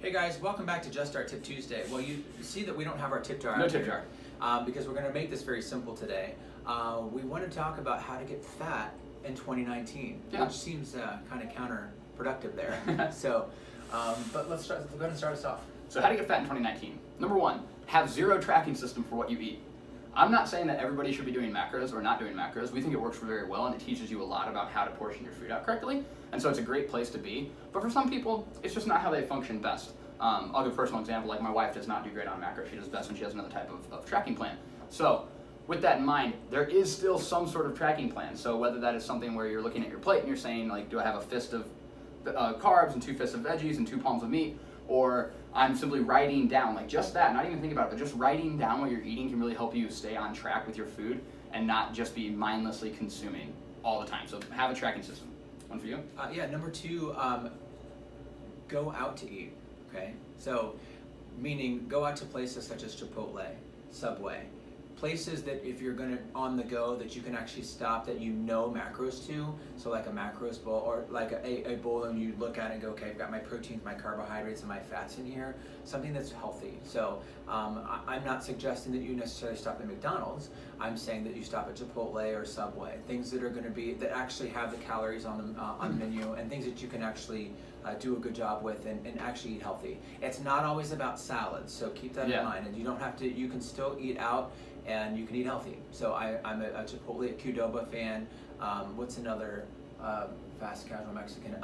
Hey guys, welcome back to Just Our Tip Tuesday. Well, you see that we don't have our tip jar. No tip jar. Because we're going to make this very simple today. We want to talk about how to get fat in 2019, which seems kind of counterproductive there. But let's start. Go ahead and start us off. So how to get fat in 2019. Number one, have zero tracking system for what you eat. I'm not saying that everybody should be doing macros or not doing macros. We think it works very well and it teaches you a lot about how to portion your food out correctly. And so it's a great place to be. But for some people, it's just not how they function best. I'll give a personal example, like my wife does not do great on macros. She does best when she has another type of tracking plan. So with that in mind, there is still some sort of tracking plan. So whether that is something where you're looking at your plate and you're saying, like, do I have a fist of carbs and 2 fists of veggies and 2 palms of meat? Or I'm simply writing down, like just that, not even thinking about it, but just writing down what you're eating can really help you stay on track with your food and not just be mindlessly consuming all the time. So have a tracking system. One for you? Number two, go out to eat, okay? So, meaning go out to places such as Chipotle, Subway, places that if you're gonna on the go that you can actually stop that you know macros to, so like a macros bowl or like a bowl and you look at it and go, okay, I've got my proteins, my carbohydrates, and my fats in here, something that's healthy. So I'm not suggesting that you necessarily stop at McDonald's. I'm saying that you stop at Chipotle or Subway, things that are gonna be, that actually have the calories on the menu and things that you can actually do a good job with and actually eat healthy. It's not always about salads, so keep that in mind. And you don't have to, you can still eat out and you can eat healthy. So I'm a Chipotle at Qdoba fan. What's another fast casual Mexican?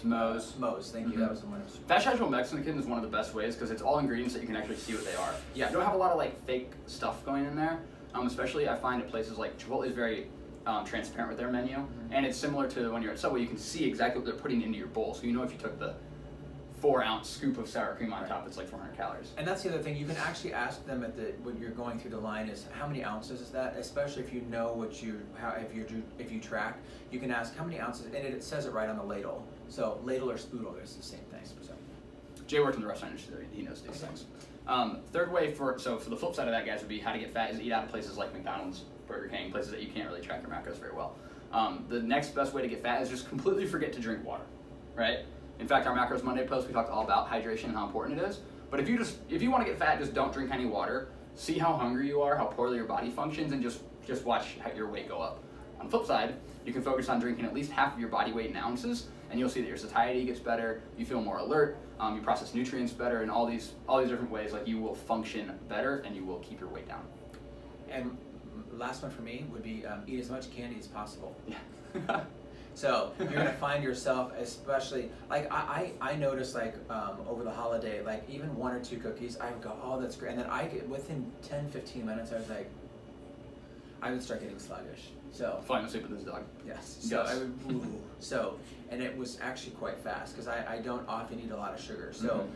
Moe's. Moe's, thank you. That was the one. Fast casual Mexican is one of the best ways because it's all ingredients that you can actually see what they are. Yeah. You don't have a lot of like fake stuff going in there. Especially I find at places like Chipotle is very transparent with their menu, and it's similar to when you're at Subway. You can see exactly what they're putting into your bowl, so you know if you took the 4-ounce scoop of sour cream on top, it's like 400 calories. And that's the other thing. You can actually ask them when you're going through the line is how many ounces is that? Especially if you know if you track, you can ask how many ounces, and it says it right on the ladle. So ladle or spoodle, it's the same thing. So. Jay worked in the restaurant industry; he knows these things. Third way for the flip side of that, guys, would be how to get fat is eat out of places like McDonald's, Burger King, places that you can't really track your macros very well. The next best way to get fat is just completely forget to drink water, right? In fact, our Macros Monday post, we talked all about hydration and how important it is. But if you want to get fat, just don't drink any water. See how hungry you are, how poorly your body functions, and just watch your weight go up. On the flip side, you can focus on drinking at least half of your body weight in ounces, and you'll see that your satiety gets better, you feel more alert, you process nutrients better, and all these different ways, like you will function better and you will keep your weight down. And last one for me would be eat as much candy as possible. Yeah. So you're gonna find yourself, especially like I noticed like over the holiday, like even 1 or 2 cookies, I would go, oh, that's great, and then I get within 10-15 minutes, I was like, I would start getting sluggish. So falling asleep with this dog. Yes. So I would, and it was actually quite fast because I don't often eat a lot of sugar. So,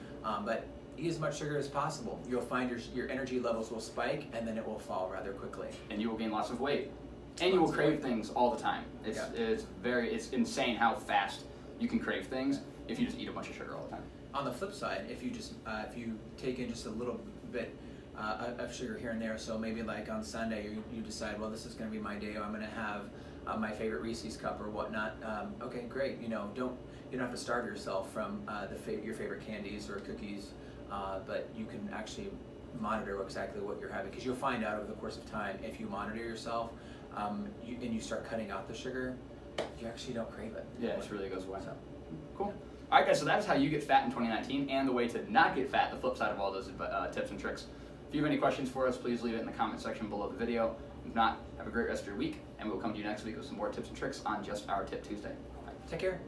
but eat as much sugar as possible. You'll find your energy levels will spike and then it will fall rather quickly. And you will gain lots of weight. And you will crave things all the time. It's insane how fast you can crave things if you just eat a bunch of sugar all the time. On the flip side, if you take in just a little bit of sugar here and there, so maybe like on Sunday you decide, well, this is going to be my day. I'm going to have my favorite Reese's cup or whatnot. Okay, great. You don't have to starve yourself from your favorite candies or cookies, but you can actually monitor exactly what you're having because you'll find out over the course of time if you monitor yourself. And you start cutting out the sugar, you actually don't crave it. Yeah, it really goes away. So, cool. All right, guys, so that is how you get fat in 2019 and the way to not get fat, the flip side of all those tips and tricks. If you have any questions for us, please leave it in the comment section below the video. If not, have a great rest of your week, and we'll come to you next week with some more tips and tricks on Just Our Tip Tuesday. Take care.